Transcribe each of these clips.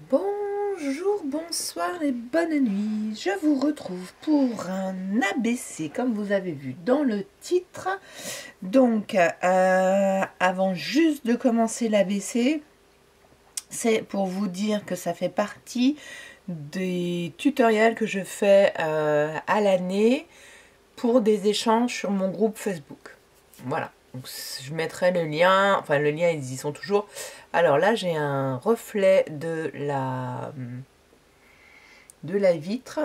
Bonjour, bonsoir et bonne nuit. Je vous retrouve pour un ABC comme vous avez vu dans le titre. Donc, avant juste de commencer l'ABC, c'est pour vous dire que ça fait partie des tutoriels que je fais à l'année pour des échanges sur mon groupe Facebook. Voilà. Donc, je mettrai le lien, enfin le lien ils y sont toujours. Alors là j'ai un reflet de la vitre.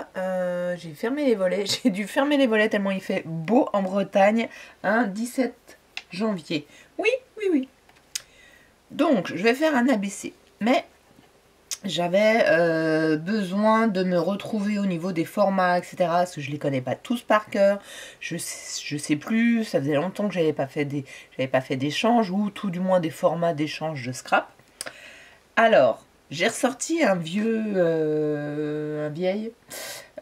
J'ai fermé les volets, j'ai dû fermer les volets tellement il fait beau en Bretagne, 17 janvier. Oui, oui, oui. Donc je vais faire un ABC, mais j'avais besoin de me retrouver au niveau des formats, etc. Parce que je les connais pas tous par cœur. Je sais plus, ça faisait longtemps que j'avais pas fait d'échanges, ou tout du moins des formats d'échange de scrap. Alors, j'ai ressorti un vieil,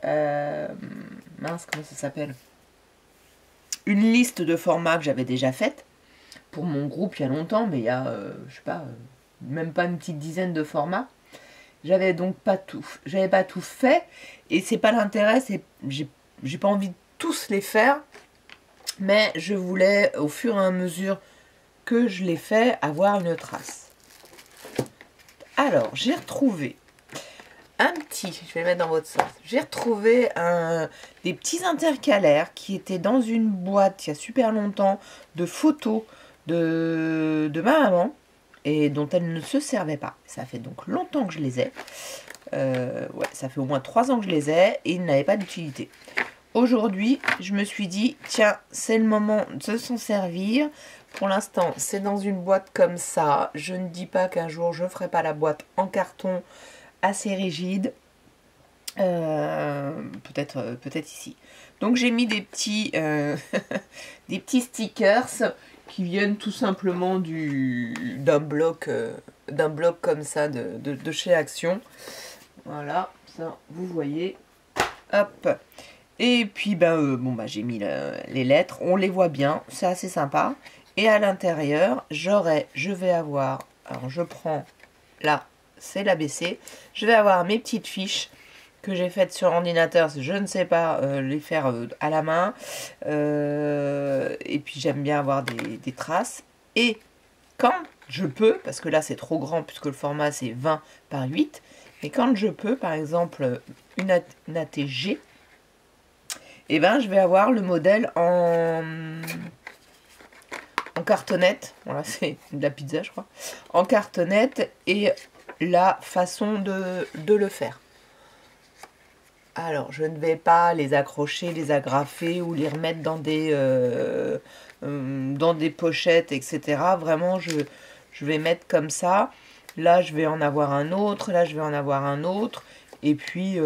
mince, comment ça s'appelle? Une liste de formats que j'avais déjà faite pour mon groupe il y a longtemps, mais il y a, je sais pas, même pas une petite dizaine de formats. J'avais donc pas tout fait, et c'est pas l'intérêt, j'ai pas envie de tous les faire, mais je voulais au fur et à mesure que je les fais avoir une trace. Alors j'ai retrouvé je vais le mettre dans votre sens, j'ai retrouvé des petits intercalaires qui étaient dans une boîte il y a super longtemps de photos de ma maman, et dont elle ne se servait pas. Ça fait donc longtemps que je les ai. Ouais, ça fait au moins 3 ans que je les ai et ils n'avaient pas d'utilité. Aujourd'hui, je me suis dit, tiens, c'est le moment de s'en servir. Pour l'instant, c'est dans une boîte comme ça. Je ne dis pas qu'un jour, je ne ferai pas la boîte en carton assez rigide. Peut-être ici. Donc, j'ai mis des petits, des petits stickers qui viennent tout simplement d'un bloc comme ça de chez Action. Voilà, ça, vous voyez. Hop. Et puis, j'ai mis les lettres. On les voit bien. C'est assez sympa. Et à l'intérieur, je vais avoir... Alors, je prends... Là, c'est l'ABC. Je vais avoir mes petites fiches que j'ai faites sur ordinateur. Je ne sais pas les faire à la main. Et puis, j'aime bien avoir des traces. Et quand je peux, parce que là, c'est trop grand puisque le format, c'est 20 par 8. Mais quand je peux, par exemple, une ATG, et ben je vais avoir le modèle en cartonnette. Voilà, c'est de la pizza, je crois. En cartonnette, et la façon de le faire. Alors, je ne vais pas les accrocher, les agrafer ou les remettre dans des pochettes, etc. Vraiment, je vais mettre comme ça. Là, je vais en avoir un autre. Là, je vais en avoir un autre. Et puis,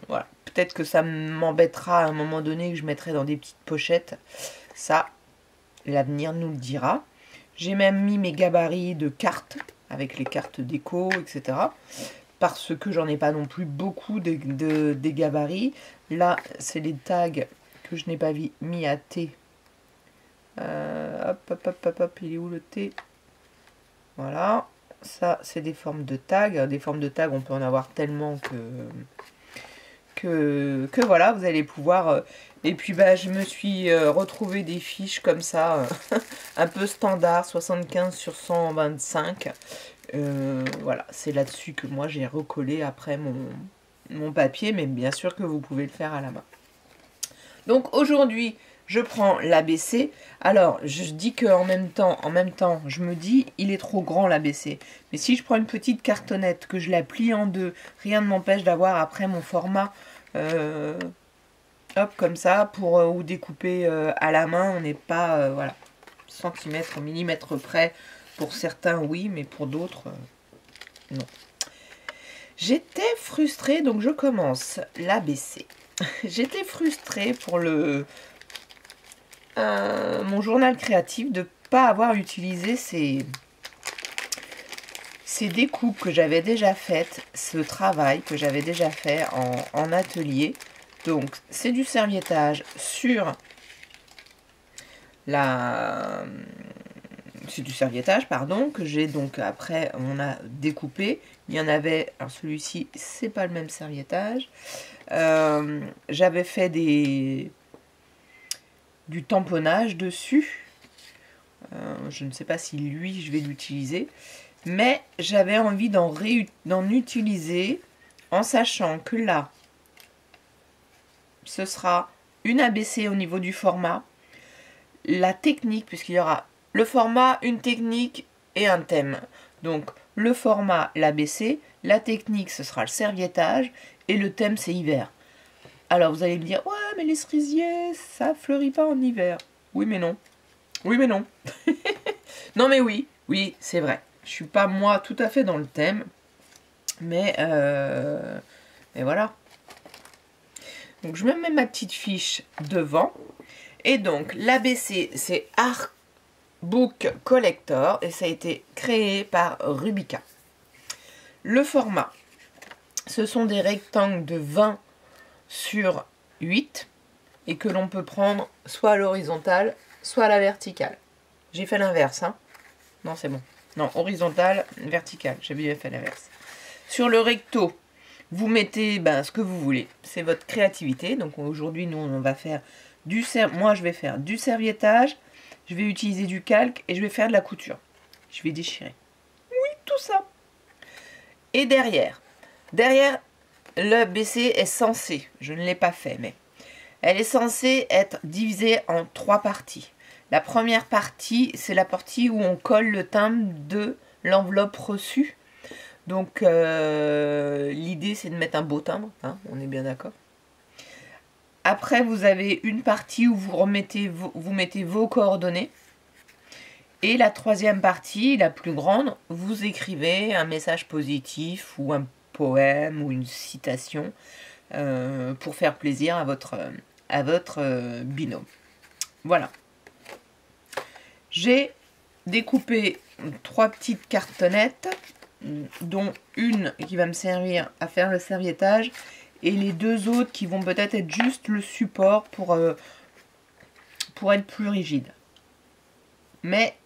voilà. Peut-être que ça m'embêtera à un moment donné que je mettrai dans des petites pochettes. Ça, l'avenir nous le dira. J'ai même mis mes gabarits de cartes, avec les cartes déco, etc. Parce que j'en ai pas non plus beaucoup des gabarits. Là, c'est les tags que je n'ai pas mis à T. Hop, il est où le T? Voilà. Ça, c'est des formes de tags. Des formes de tags, on peut en avoir tellement que voilà, vous allez pouvoir... Et puis, je me suis retrouvé des fiches comme ça, un peu standard, 75 sur 125. Voilà, c'est là-dessus que moi, j'ai recollé après mon papier, mais bien sûr que vous pouvez le faire à la main. Donc, aujourd'hui, je prends l'ABC. Alors, je dis qu'en même temps, je me dis, il est trop grand l'ABC. Mais si je prends une petite cartonnette, que je la plie en deux, rien ne m'empêche d'avoir après mon format, hop, comme ça, pour ou découper à la main. On n'est pas, voilà, centimètre, millimètre près. Pour certains, oui, mais pour d'autres, non. J'étais frustrée, donc je commence l'ABC. J'étais frustrée pour mon journal créatif de ne pas avoir utilisé ces découpes que j'avais déjà faites, ce travail que j'avais déjà fait en atelier. Donc, c'est du serviettage sur c'est du serviettage, pardon, que j'ai donc après, on a découpé. Il y en avait, alors celui-ci, c'est pas le même serviettage. J'avais fait du tamponnage dessus. Je ne sais pas si lui, je vais l'utiliser. Mais j'avais envie d'en utiliser en sachant que là, ce sera une ABC au niveau du format. La technique, puisqu'il y aura le format, une technique et un thème. Donc le format, l'ABC, la technique, ce sera le serviettage et le thème, c'est hiver. Alors vous allez me dire, ouais, mais les cerisiers, ça fleurit pas en hiver. Oui, mais non. Oui, mais non. Non, mais oui, oui, c'est vrai. Je suis pas, moi, tout à fait dans le thème. Mais voilà. Donc je me mets ma petite fiche devant. Et donc l'ABC, c'est Art Book Collector. Et ça a été créé par Rubica. Le format, ce sont des rectangles de 20 sur 8. Et que l'on peut prendre soit à l'horizontale, soit à la verticale. J'ai fait l'inverse, hein. Non, c'est bon. Non, horizontale, verticale. J'ai bien fait l'inverse. Sur le recto, vous mettez ce que vous voulez. C'est votre créativité. Donc aujourd'hui, nous, on va faire moi, je vais faire du serviettage. Je vais utiliser du calque et je vais faire de la couture. Je vais déchirer. Oui, tout ça. Et derrière, le BC est censé, je ne l'ai pas fait, mais elle est censée être divisée en 3 parties. La première partie, c'est la partie où on colle le timbre de l'enveloppe reçue. Donc, l'idée, c'est de mettre un beau timbre, hein, on est bien d'accord. Après, vous avez une partie où vous mettez vos coordonnées. Et la troisième partie, la plus grande, vous écrivez un message positif ou un poème ou une citation pour faire plaisir à votre binôme. Voilà. J'ai découpé 3 petites cartonnettes, dont une qui va me servir à faire le serviettage et les 2 autres qui vont peut-être être juste le support pour être plus rigide. Mais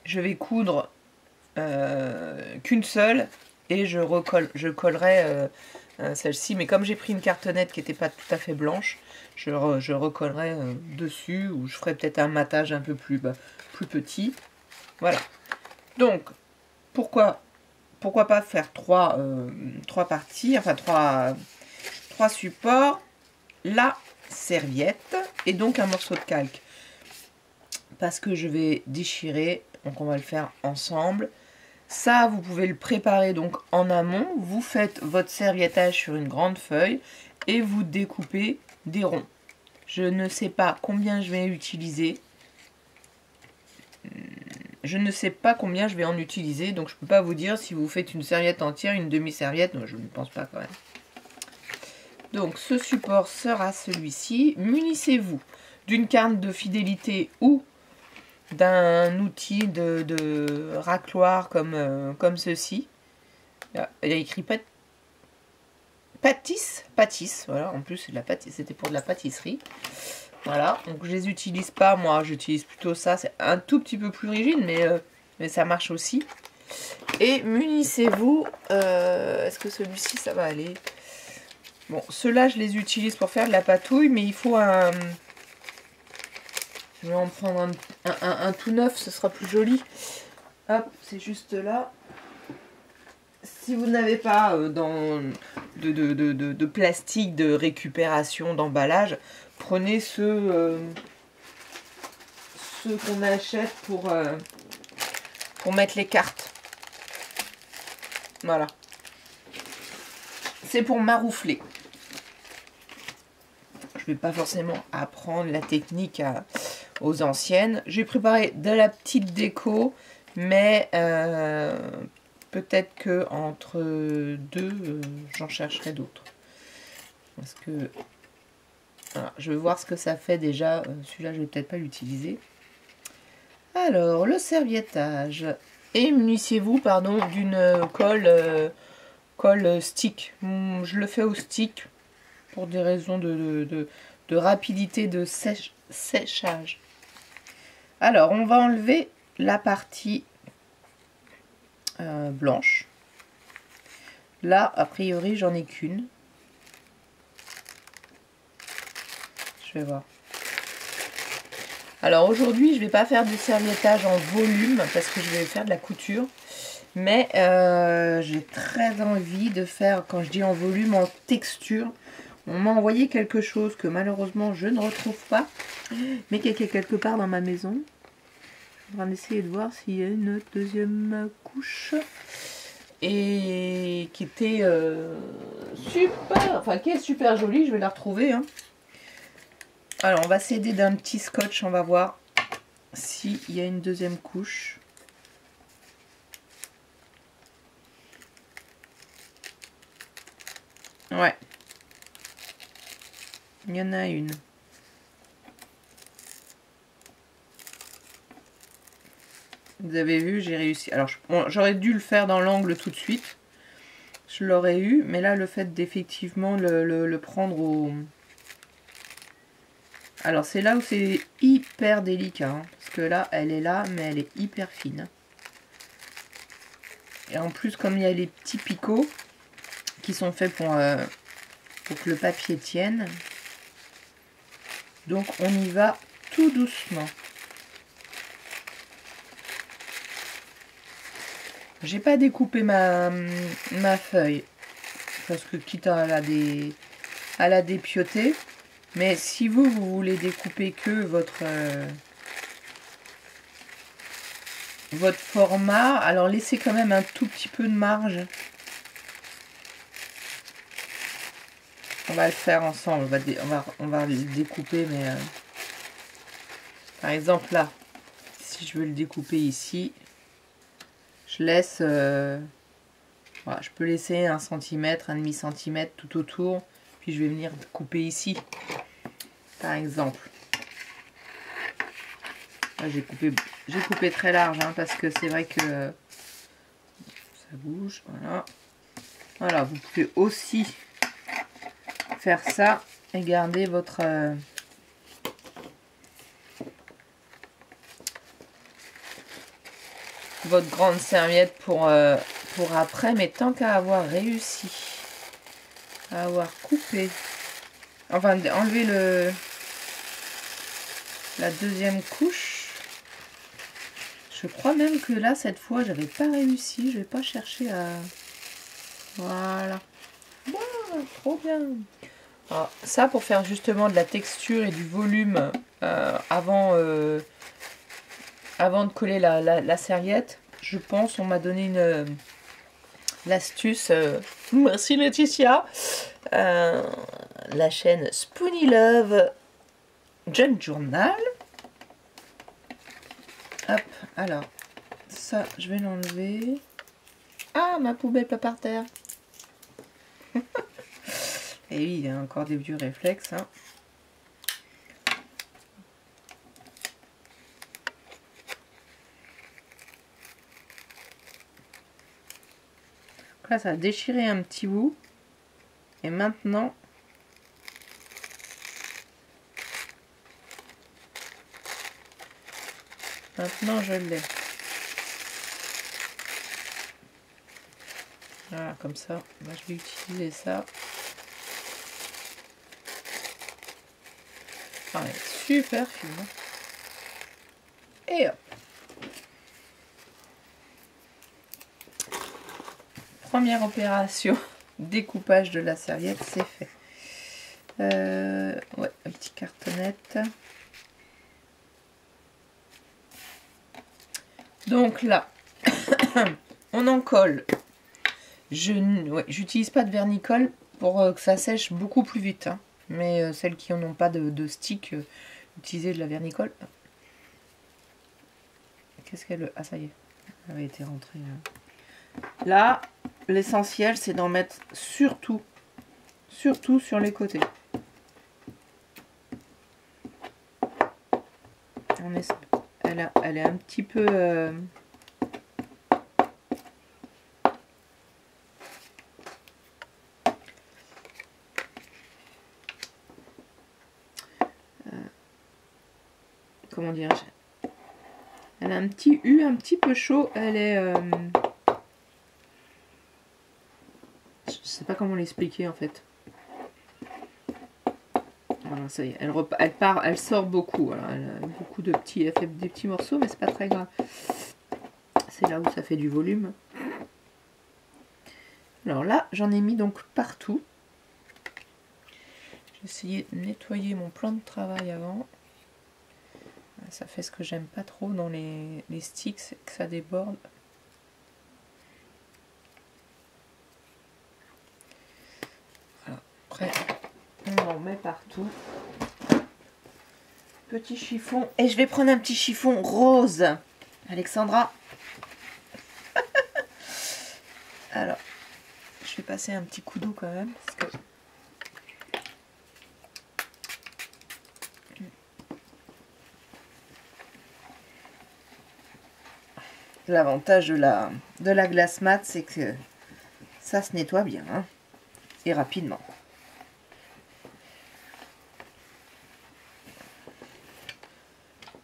je vais coudre qu'une seule et je collerai celle-ci. Mais comme j'ai pris une cartonnette qui n'était pas tout à fait blanche, je recollerai dessus ou je ferai peut-être un matage un peu plus petit. Voilà. Donc, pourquoi pas faire 3 parties, enfin 3 supports, la serviette et donc un morceau de calque. Parce que je vais déchirer, donc on va le faire ensemble. Ça, vous pouvez le préparer donc en amont. Vous faites votre serviettage sur une grande feuille et vous découpez des ronds. Je ne sais pas combien je vais utiliser. Je ne sais pas combien je vais en utiliser, donc je ne peux pas vous dire si vous faites une serviette entière, une demi-serviette. Non, je ne pense pas quand même. Donc ce support sera celui-ci. Munissez-vous d'une carte de fidélité ou d'un outil de racloir comme ceci. Il y a écrit pâtisse, voilà, en plus c'est de la pâtisse, c'était pour de la pâtisserie. Voilà, donc je les utilise pas, moi j'utilise plutôt ça, c'est un tout petit peu plus rigide, mais ça marche aussi. Et munissez-vous, est-ce que celui-ci ça va aller? Bon, ceux-là je les utilise pour faire de la patouille, mais il faut un... Je vais en prendre un tout neuf, ce sera plus joli. Hop, c'est juste là. Si vous n'avez pas de plastique de récupération, d'emballage, prenez ceux qu'on achète pour mettre les cartes. Voilà. C'est pour maroufler. Je ne vais pas forcément apprendre la technique aux anciennes. J'ai préparé de la petite déco, mais peut-être que entre deux, j'en chercherai d'autres. Parce que voilà, je vais voir ce que ça fait déjà. Celui-là, je vais peut-être pas l'utiliser. Alors, le serviettage. Et munissez-vous, pardon, d'une colle stick. Je le fais au stick pour des raisons de rapidité de séchage. Alors, on va enlever la partie blanche. Là, a priori, j'en ai qu'une. Je vais voir. Alors aujourd'hui, je vais pas faire du serviettage en volume parce que je vais faire de la couture. Mais j'ai très envie de faire, quand je dis en volume, en texture. On m'a envoyé quelque chose que malheureusement je ne retrouve pas, mais qui est quelque part dans ma maison. On va essayer de voir s'il y a une deuxième couche. Et qui était super, enfin qui est super jolie, je vais la retrouver. Hein. Alors on va s'aider d'un petit scotch, on va voir s'il y a une deuxième couche. Ouais. Il y en a une. Vous avez vu, j'ai réussi. Alors, j'aurais dû le faire dans l'angle tout de suite. Je l'aurais eu. Mais là, le fait d'effectivement le prendre au... Alors, c'est là où c'est hyper délicat. Hein, parce que là, elle est là, mais elle est hyper fine. Et en plus, comme il y a les petits picots qui sont faits pour que le papier tienne. Donc, on y va tout doucement. J'ai pas découpé ma feuille parce que quitte à la dépioter, mais si vous voulez découper que votre format, alors laissez quand même un tout petit peu de marge. On va le faire ensemble, on va le découper, mais par exemple là, si je veux le découper ici, je laisse, voilà, je peux laisser 1 cm, 1,5 cm tout autour, puis je vais venir couper ici, par exemple. J'ai coupé très large, hein, parce que c'est vrai que ça bouge, voilà. Voilà, vous pouvez aussi faire ça et garder votre... votre grande serviette pour après, mais tant qu'à avoir réussi à avoir coupé, enfin enlever la deuxième couche, je crois même que là cette fois j'avais pas réussi, je vais pas chercher à... Voilà, wow, trop bien. Alors, ça pour faire justement de la texture et du volume avant de coller la serviette, je pense on m'a donné l'astuce, merci Laetitia, la chaîne Spoony Love Junk Journal. Hop, alors ça je vais l'enlever. Ah, ma poubelle pas par terre. Et oui, il y a encore des vieux réflexes, hein. Là, ça a déchiré un petit bout. Et maintenant, je l'ai. Voilà, comme ça. Moi, je vais utiliser ça. Ah, elle est super fine. Et hop. Première opération, découpage de la serviette, c'est fait. Ouais, un petit cartonnette. Donc là, on en colle. J'utilise pas de vernicole pour que ça sèche beaucoup plus vite. Hein. Mais celles qui n'ont pas de stick, utilisez de la vernicole. Qu'est-ce qu'elle... Ah, ça y est, elle avait été rentrée. Là, l'essentiel, c'est d'en mettre surtout sur les côtés. Elle est un petit peu... comment dirais-je, Elle a un petit U un petit peu chaud. Elle est... je sais pas comment l'expliquer en fait. Voilà, ça y est, elle sort beaucoup. Voilà, elle a beaucoup de petits, elle fait des petits morceaux, mais c'est pas très grave. C'est là où ça fait du volume. Alors là, j'en ai mis donc partout. J'ai essayé de nettoyer mon plan de travail avant. Ça fait ce que j'aime pas trop dans les sticks, c'est que ça déborde. Voilà. Après, on en met partout. Petit chiffon. Et je vais prendre un petit chiffon rose. Alexandra. Alors, je vais passer un petit coup d'eau quand même. Parce que... L'avantage de la glace mat, c'est que ça se nettoie bien, hein, et rapidement.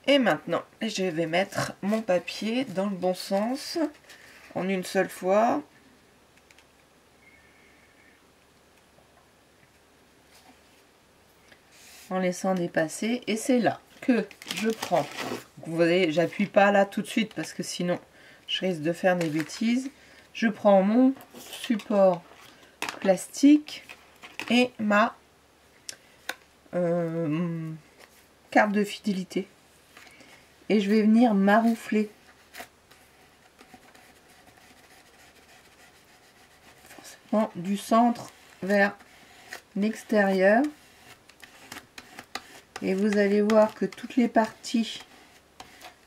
Et maintenant, je vais mettre mon papier dans le bon sens, en une seule fois. En laissant dépasser, et c'est là que je prends. Vous voyez, j'appuie pas là tout de suite parce que sinon je risque de faire des bêtises. Je prends mon support plastique et ma carte de fidélité. Et je vais venir maroufler. Forcément du centre vers l'extérieur. Et vous allez voir que toutes les parties,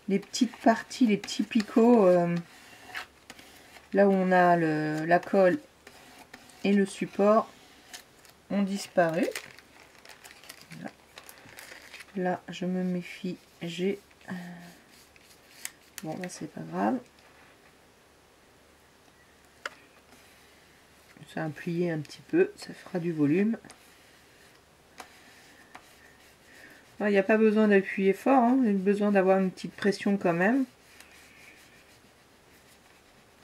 les petites parties, les petits picots, là où on a la colle et le support, ont disparu. Là, là je me méfie, j'ai... Bon, là, c'est pas grave. Ça va plier un petit peu, ça fera du volume. Il n'y a pas besoin d'appuyer fort, hein. Il y a besoin d'avoir une petite pression quand même.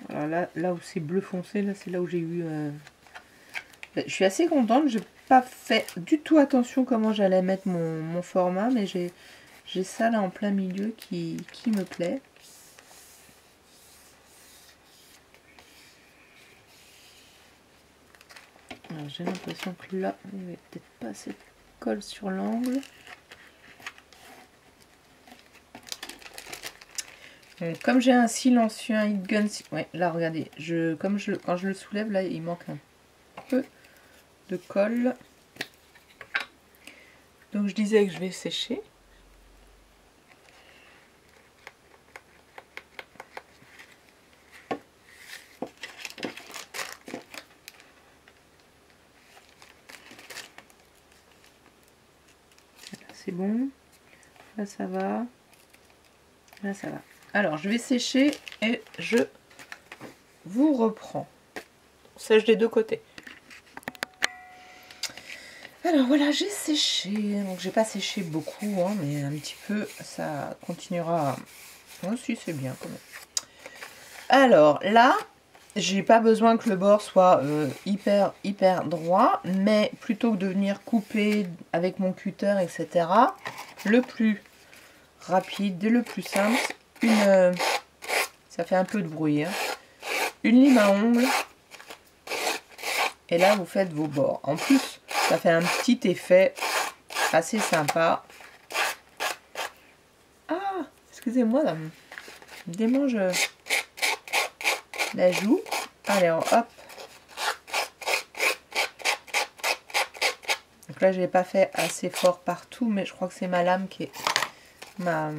Alors là où c'est bleu foncé, là c'est là où j'ai eu... Je suis assez contente, j'ai pas fait du tout attention comment j'allais mettre mon format, mais j'ai ça là en plein milieu qui me plaît. J'ai l'impression que là, il n'y avait peut-être pas assez de colle sur l'angle. Comme j'ai un silencieux, un heat gun, ouais, là regardez, quand je le soulève, là il manque un peu de colle. Donc je disais que je vais sécher. C'est bon, là ça va, là ça va. Alors je vais sécher et je vous reprends. On sèche des deux côtés. Alors voilà, j'ai séché, donc j'ai pas séché beaucoup, hein, mais un petit peu, ça continuera. Oh, si, c'est bien quand même. Alors là, j'ai pas besoin que le bord soit hyper droit, mais plutôt que de venir couper avec mon cutter, etc., le plus rapide et le plus simple, ça fait un peu de bruit, hein, une lime à ongles, et là vous faites vos bords. En plus, ça fait un petit effet assez sympa. Ah, excusez-moi, là, je démange la joue. Allez, hop. Donc là, je n'ai pas fait assez fort partout, mais je crois que c'est ma lame qui est... Ma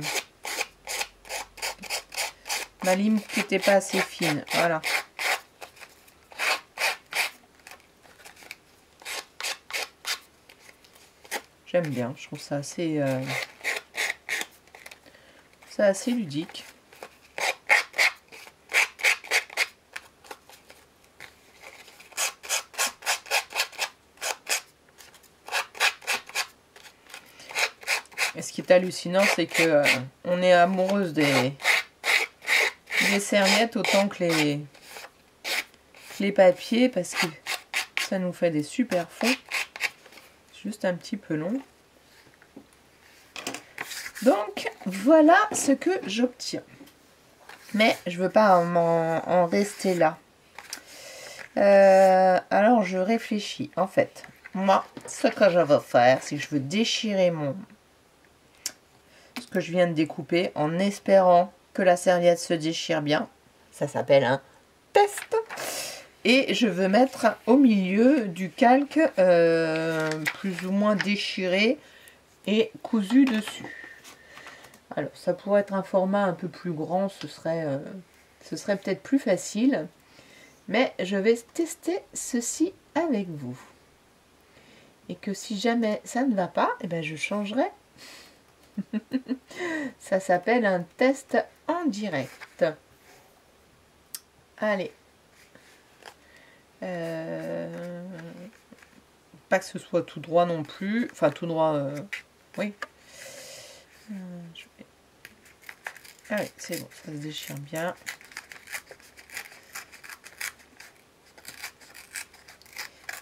lime qui n'était pas assez fine. Voilà. J'aime bien, je trouve ça assez... c'est assez ludique. Et ce qui est hallucinant, c'est que on est amoureuse des les serviettes autant que les papiers parce que ça nous fait des super fonds. Juste un petit peu long. Donc voilà ce que j'obtiens. Mais je veux pas en rester là. Alors je réfléchis. En fait, moi, ce que je veux faire, c'est que je veux déchirer ce que je viens de découper en espérant que la serviette se déchire bien. Ça s'appelle un test. Et je veux mettre au milieu du calque plus ou moins déchiré et cousu dessus. Alors ça pourrait être un format un peu plus grand, ce serait peut-être plus facile. Mais je vais tester ceci avec vous. Et que si jamais ça ne va pas, eh ben je changerai. Ça s'appelle un test en direct. Allez. Pas que ce soit tout droit non plus. Enfin, tout droit, oui. Ah oui, c'est bon, ça se déchire bien.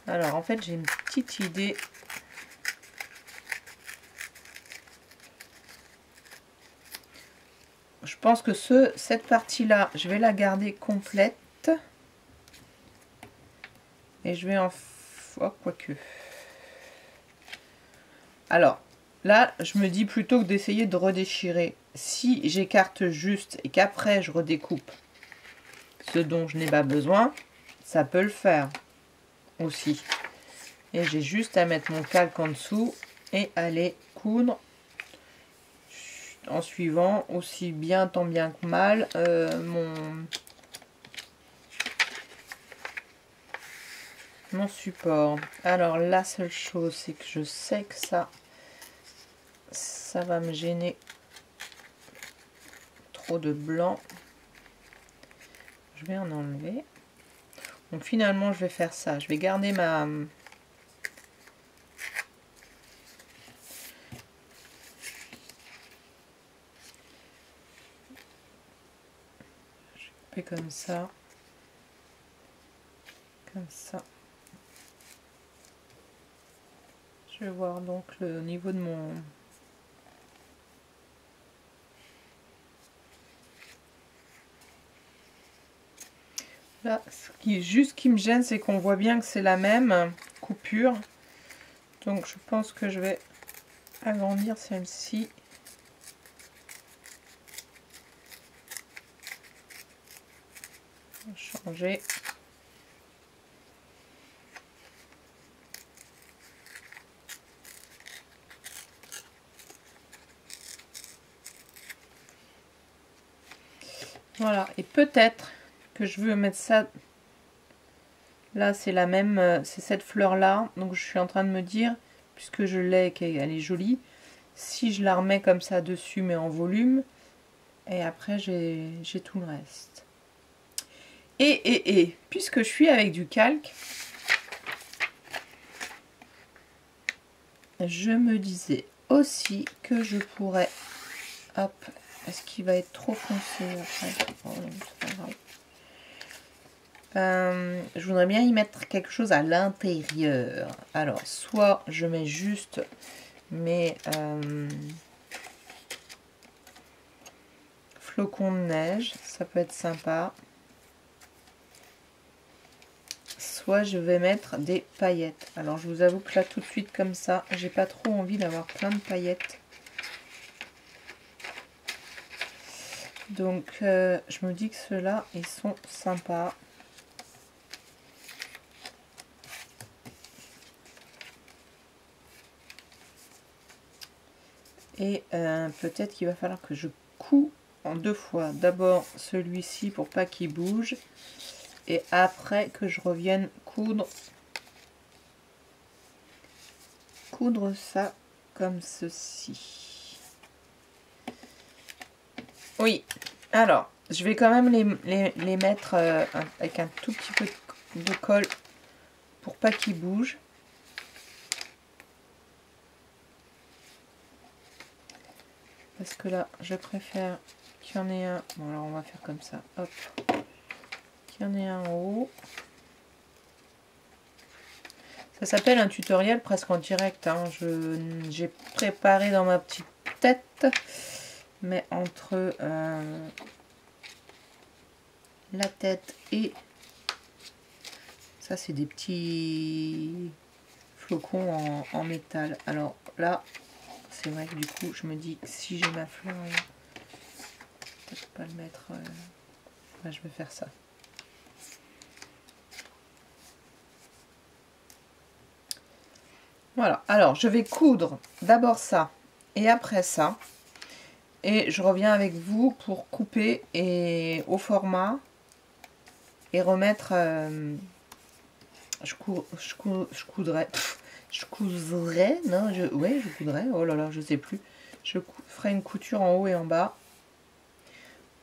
Alors, en fait, j'ai une petite idée. Je pense que cette partie-là, je vais la garder complète. Et je vais en... Oh, quoique. Alors, là, je me dis plutôt que d'essayer de redéchirer. Si j'écarte juste et qu'après, je redécoupe ce dont je n'ai pas besoin, ça peut le faire aussi. Et j'ai juste à mettre mon calque en dessous et aller coudre en suivant aussi bien, tant bien que mal, mon support. Alors la seule chose, c'est que je sais que ça va me gêner trop de blanc. Je vais en enlever. Donc finalement je vais faire ça, je vais garder ma... Je fais comme ça. Comme ça. Je vais voir donc le niveau de mon... Là, ce qui me gêne, c'est qu'on voit bien que c'est la même coupure. Donc je pense que je vais agrandir celle-ci. Changer. Voilà, et peut-être que je veux mettre ça... Là, c'est la même, c'est cette fleur-là. Donc, je suis en train de me dire, puisque je l'ai, qu'elle est jolie, si je la remets comme ça dessus, mais en volume, et après, j'ai tout le reste. Et, puisque je suis avec du calque, je me disais aussi que je pourrais... Hop, est-ce qu'il va être trop foncé après? Oh non, c'est pas grave. Je voudrais bien y mettre quelque chose à l'intérieur. Alors, soit je mets juste mes flocons de neige, ça peut être sympa. Soit je vais mettre des paillettes. Alors, je vous avoue que là, tout de suite, comme ça, j'ai pas trop envie d'avoir plein de paillettes. Donc, je me dis que ceux-là, ils sont sympas. Et peut-être qu'il va falloir que je couds en deux fois. D'abord celui-ci pour pas qu'il bouge. Et après que je revienne coudre ça comme ceci. Oui, alors je vais quand même les mettre avec un tout petit peu de colle pour pas qu'ils bougent. Parce que là, je préfère qu'il y en ait un. Bon, alors on va faire comme ça. Hop. Qu'il y en ait un en haut. Ça s'appelle un tutoriel presque en direct. Hein. J'ai préparé dans ma petite tête. Mais entre la tête et... Ça, c'est des petits flocons en métal. Alors là, c'est vrai que du coup, je me dis, si j'ai ma fleur, peut-être pas le mettre... je vais faire ça. Voilà, alors je vais coudre d'abord ça et après ça. Et je reviens avec vous pour couper et au format et remettre... je coudrais, non, ouais, je coudrais, oh là là, je sais plus. Je ferai une couture en haut et en bas.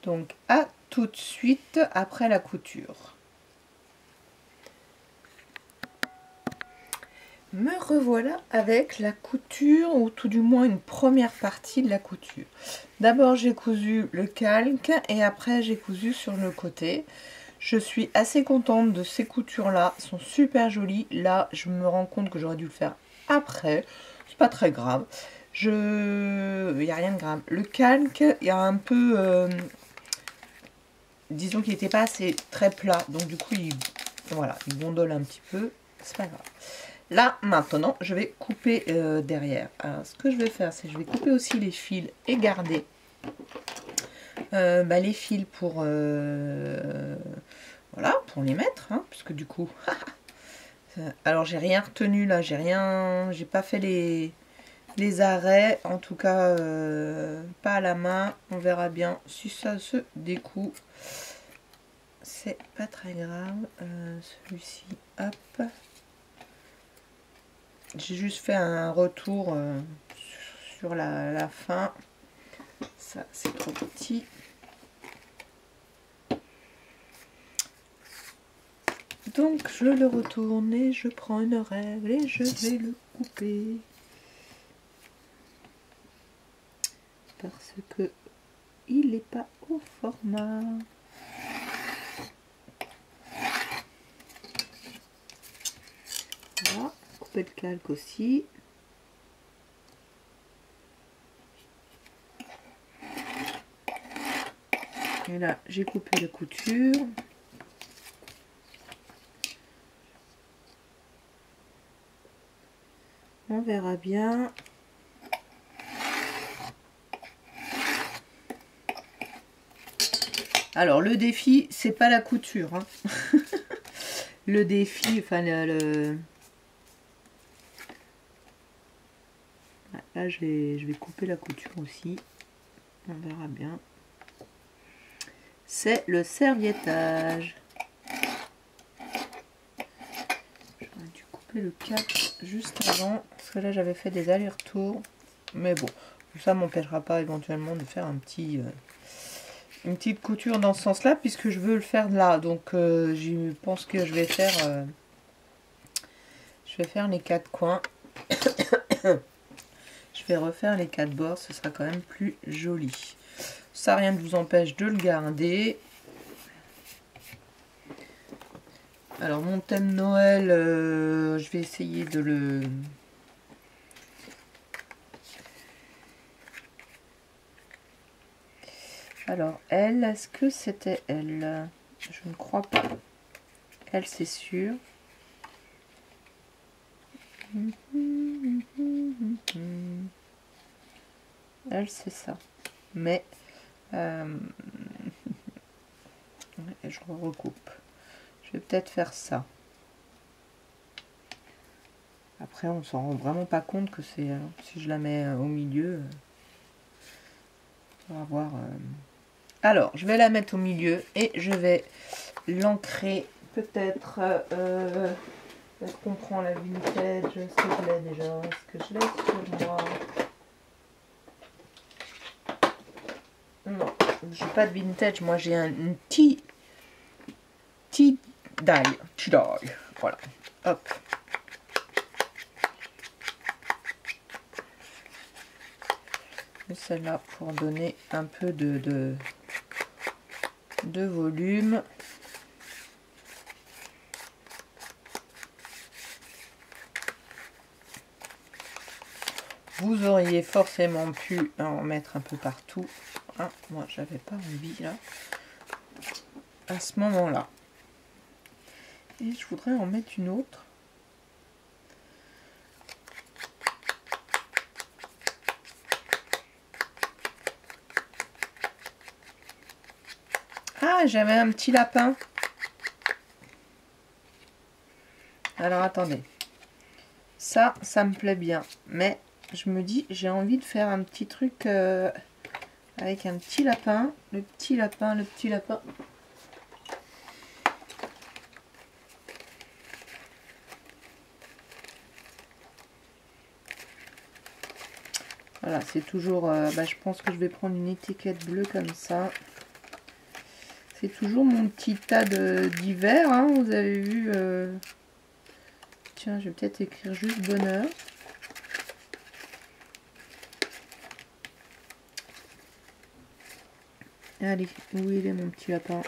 Donc, à tout de suite après la couture. Me revoilà avec la couture, ou tout du moins une première partie de la couture. D'abord, j'ai cousu le calque et après, j'ai cousu sur le côté. Je suis assez contente de ces coutures-là, elles sont super jolies. Là, je me rends compte que j'aurais dû le faire après. C'est pas très grave. Il n'y a rien de grave. Le calque, il y a un peu... disons qu'il n'était pas assez très plat. Donc du coup, voilà, il gondole un petit peu. C'est pas grave. Là, maintenant, je vais couper derrière. Alors, ce que je vais faire, c'est que je vais couper aussi les fils et garder les fils pour... voilà, pour les mettre, hein, puisque du coup... alors, j'ai rien retenu là, j'ai pas fait les arrêts, en tout cas, pas à la main. On verra bien si ça se découpe. C'est pas très grave. Celui-ci, hop. J'ai juste fait un retour sur la fin. Ça, c'est trop petit. Donc, je le retourne et je prends une règle et je vais le couper. Parce que il n'est pas au format. Voilà, couper le calque aussi. Et là, j'ai coupé la couture. On verra bien. Alors, le défi, c'est pas la couture. Hein. Le défi, enfin, là, je vais couper la couture aussi. On verra bien. C'est le serviettage. J'aurais dû couper le cap juste avant. Parce que là, j'avais fait des allers-retours. Mais bon, ça m'empêchera pas éventuellement de faire une petite couture dans ce sens-là. Puisque je veux le faire là. Donc, je pense que je vais faire les 4 coins. Je vais refaire les 4 bords. Ce sera quand même plus joli. Ça, rien ne vous empêche de le garder. Alors, mon thème Noël, je vais essayer de le... Alors, elle, est-ce que c'était elle? Je ne crois pas. Elle, c'est sûr. Elle, c'est ça. Mais... je recoupe. Je vais peut-être faire ça. Après, on s'en rend vraiment pas compte que c'est... si je la mets au milieu, on va voir... Alors, je vais la mettre au milieu et je vais l'ancrer. Peut-être... est-ce qu'on prend la vintage? Est-ce que je l'ai déjà? Est-ce que je l'ai sur moi? Non, j'ai pas de vintage. Moi, j'ai une tea dye. Voilà. Hop. celle-là pour donner un peu de volume. Vous auriez forcément pu en mettre un peu partout. Ah, moi, j'avais pas envie là, à ce moment-là. Et je voudrais en mettre une autre. Ah, j'avais un petit lapin. Alors, attendez. Ça me plaît bien. Mais je me dis, j'ai envie de faire un petit truc avec un petit lapin. Le petit lapin, le petit lapin. Voilà, c'est toujours... je pense que je vais prendre une étiquette bleue comme ça. C'est toujours mon petit tas d'hiver, hein, vous avez vu. Tiens, je vais peut-être écrire juste bonheur. Allez, où il est mon petit lapin?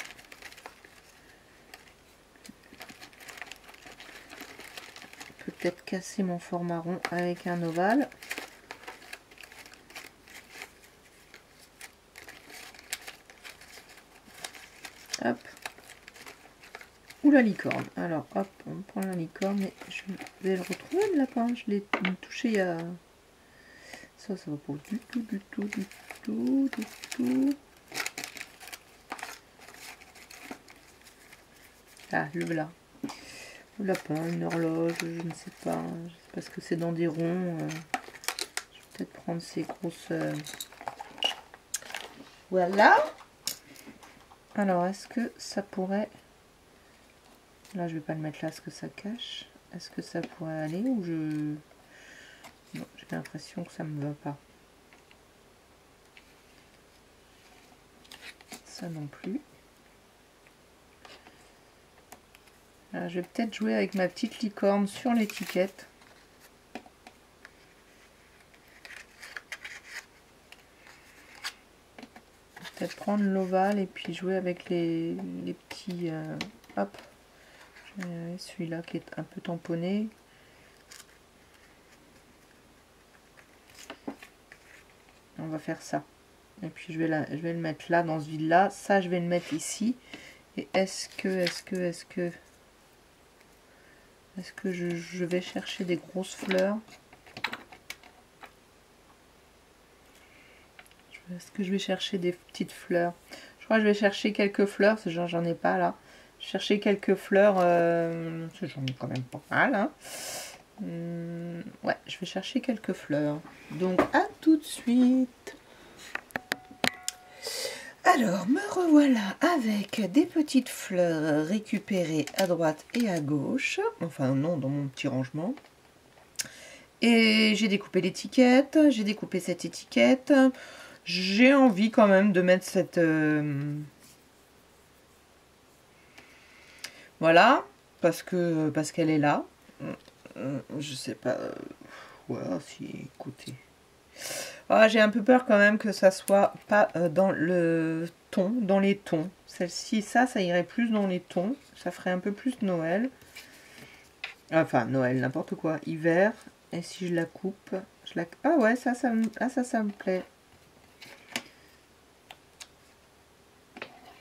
Peut-être casser mon format rond avec un ovale. Hop. Ou la licorne. Alors, hop, on prend la licorne et je vais le retrouver, le lapin. Je l'ai touché il y a... Ça va pas du tout, du tout, du tout, du tout. Ah, le voilà. Le lapin, une horloge, je ne sais pas. Je sais pas ce que c'est dans des ronds. Je vais peut-être prendre ces grosses... Voilà. Alors, est-ce que ça pourrait... Là, je vais pas le mettre là, parce que ça cache. Est-ce que ça pourrait aller ou je... Non, j'ai l'impression que ça me va pas. Ça non plus. Alors, je vais peut-être jouer avec ma petite licorne sur l'étiquette. Peut-être prendre l'ovale et puis jouer avec les petits... hop. Celui-là qui est un peu tamponné. On va faire ça. Et puis je vais le mettre là, dans ce vide-là. Ça, je vais le mettre ici. Et est-ce que je vais chercher des grosses fleurs? Est-ce que je vais chercher des petites fleurs? Je crois que je vais chercher quelques fleurs, parce que j'en ai pas là. Chercher quelques fleurs, j'en ai quand même pas mal. Hein. Ouais, je vais chercher quelques fleurs. Donc, à tout de suite. Alors, me revoilà avec des petites fleurs récupérées à droite et à gauche. Enfin, non, dans mon petit rangement. Et j'ai découpé l'étiquette. J'ai découpé cette étiquette. J'ai envie quand même de mettre cette... Voilà, parce qu'elle est là. Je sais pas... Voilà, si, écoutez... Ah, j'ai un peu peur quand même que ça soit pas dans le ton, dans les tons. Celle-ci, ça irait plus dans les tons. Ça ferait un peu plus Noël. Enfin, Noël, n'importe quoi. Hiver. Et si je la coupe, Ah ouais, ça me plaît.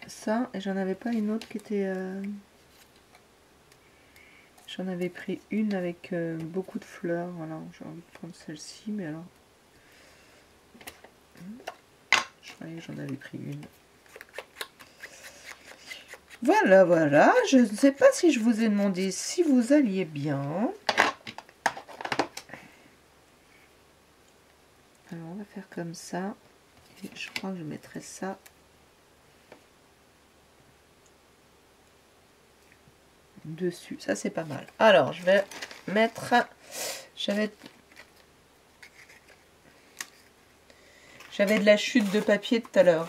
Ça, et j'en avais pas une autre qui était... J'en avais pris une avec beaucoup de fleurs. Voilà, j'ai envie de prendre celle-ci, mais alors... Je croyais que j'en avais pris une. Voilà, voilà. Je ne sais pas si je vous ai demandé si vous alliez bien. Alors, on va faire comme ça. Et je crois que je mettrai ça. Dessus. Ça, c'est pas mal. Alors, je vais mettre... J'avais de la chute de papier tout à l'heure.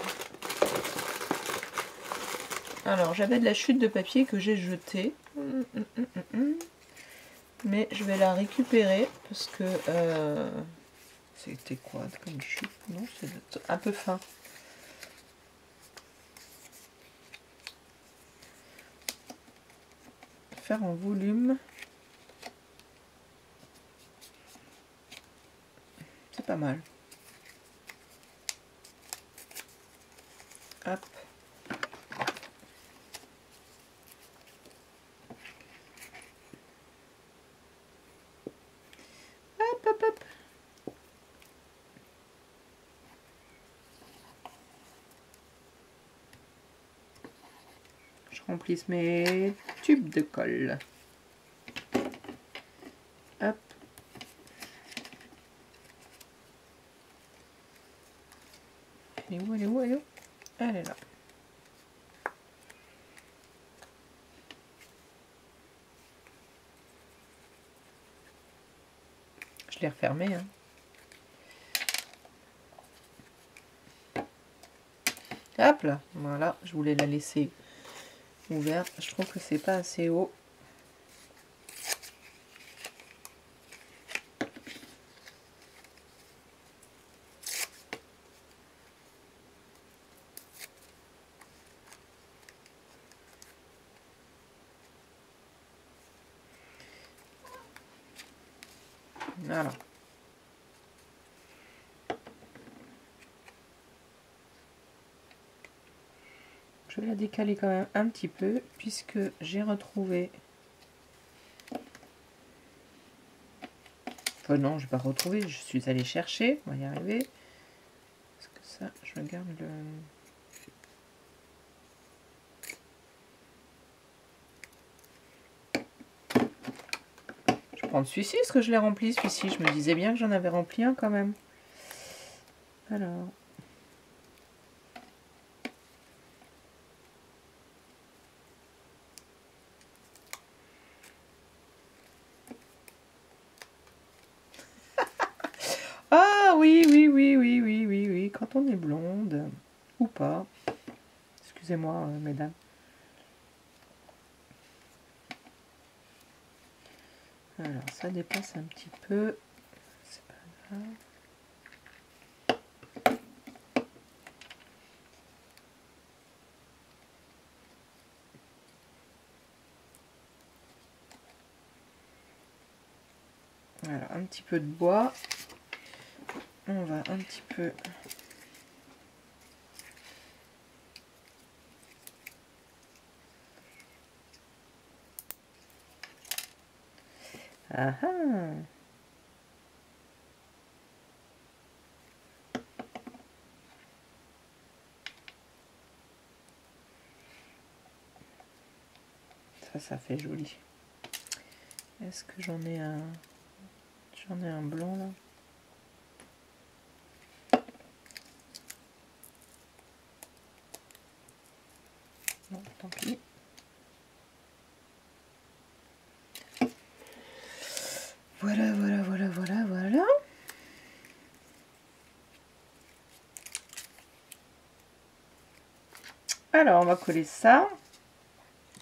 Alors, j'avais de la chute de papier que j'ai jetée. Mais je vais la récupérer parce que C'était quoi comme chute? Non, c'est un peu fin. Faire en volume. C'est pas mal. Hop. Hop, hop, hop. Je remplisse mes tubes de colle. Hop. Elle est où, elle est où, elle est où? Elle est là. Je l'ai refermé, hein. Hop là, voilà, je voulais la laisser ouverte. Je trouve que c'est pas assez haut. Voilà. Je vais la décaler quand même un petit peu puisque j'ai retrouvé... Enfin non, je vais pas retrouver, je suis allée chercher, on va y arriver. Parce que ça, je regarde le... Je prends celui-ci, est-ce que je l'ai rempli celui-ci? Je me disais bien que j'en avais rempli un quand même. Alors... Ah oui, oui, oui, oui, oui, oui, oui, quand on est blonde, ou pas. Excusez-moi, mesdames. Alors, ça dépasse un petit peu. C'est pas grave. Voilà, un petit peu de bois. On va un petit peu... Ah ah! Ça fait joli. Est-ce que j'en ai un... J'en ai un blanc là? Non, tant pis. Voilà, voilà, voilà, voilà, voilà. Alors, on va coller ça.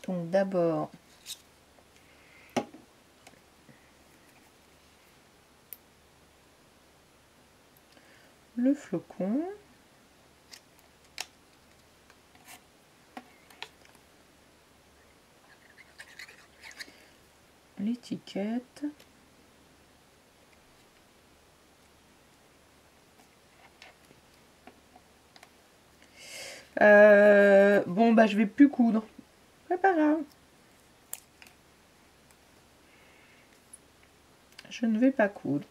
Donc d'abord... le flocon. L'étiquette. Bon, bah je vais plus coudre. C'est pas grave. Je ne vais pas coudre.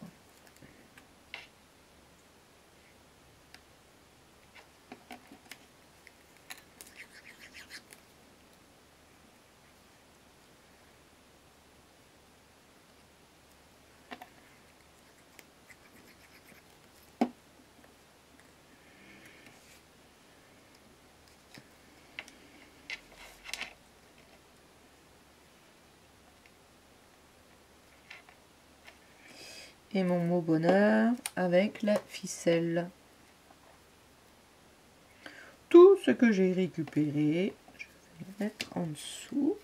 Et mon mot bonheur avec la ficelle. Tout ce que j'ai récupéré, je vais le mettre en dessous.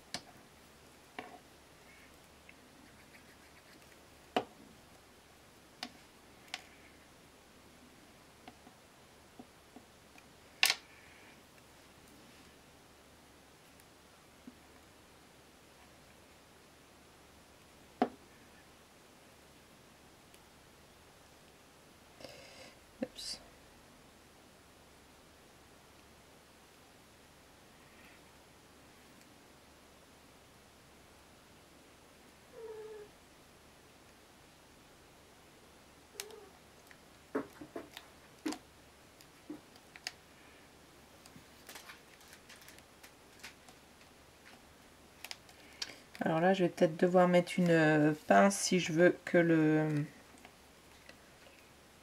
Alors là, je vais peut-être devoir mettre une pince si je veux que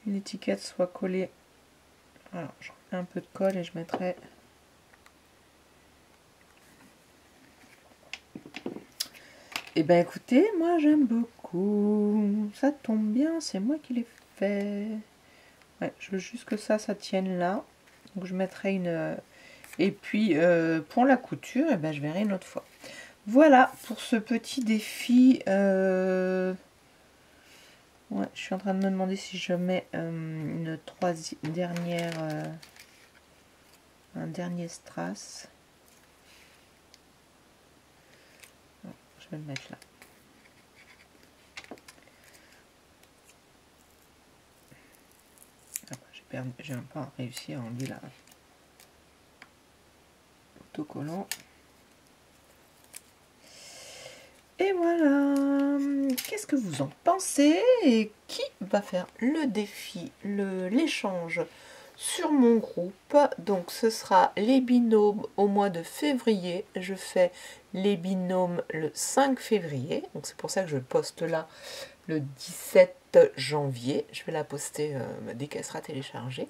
l'étiquette soit collée. Alors, je remets un peu de colle et je mettrai... Eh ben écoutez, moi j'aime beaucoup. Ça tombe bien, c'est moi qui l'ai fait. Ouais, je veux juste que ça tienne là. Donc je mettrai une... Et puis pour la couture, eh ben, je verrai une autre fois. Voilà pour ce petit défi. Ouais, je suis en train de me demander si je mets une dernière... un dernier strass. Non, je vais le mettre là. J'ai pas réussi à enlever la autocollant. Et voilà. Qu'est-ce que vous en pensez? Et qui va faire le défi, l'échange sur mon groupe? Donc ce sera les binômes au mois de février. Je fais les binômes le 5 février. Donc c'est pour ça que je poste là le 17 janvier. Je vais la poster dès qu'elle sera téléchargée.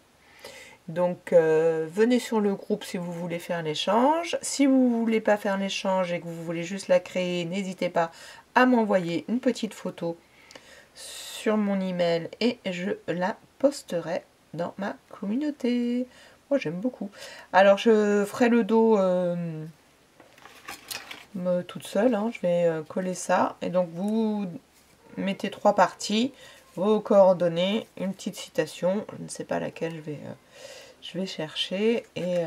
Donc venez sur le groupe si vous voulez faire l'échange. Si vous ne voulez pas faire l'échange et que vous voulez juste la créer, n'hésitez pas à m'envoyer une petite photo sur mon email et je la posterai dans ma communauté. Moi j'aime beaucoup. Alors je ferai le dos toute seule, hein. Je vais coller ça. Et donc vous mettez 3 parties, vos coordonnées, une petite citation. Je ne sais pas laquelle je vais chercher. Et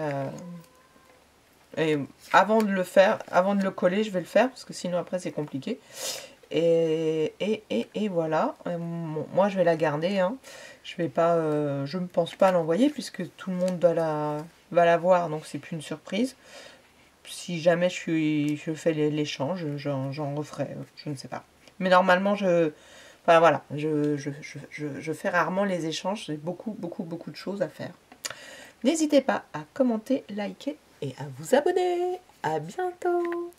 avant de le faire, avant de le coller, je vais le faire parce que sinon après c'est compliqué. Et voilà. Moi je vais la garder, hein. Je vais pas, je ne pense pas l'envoyer puisque tout le monde va la voir, donc c'est plus une surprise. Si jamais je fais l'échange, j'en referai, je ne sais pas. Mais normalement enfin voilà, je fais rarement les échanges, j'ai beaucoup de choses à faire. N'hésitez pas à commenter, liker et à vous abonner. À bientôt!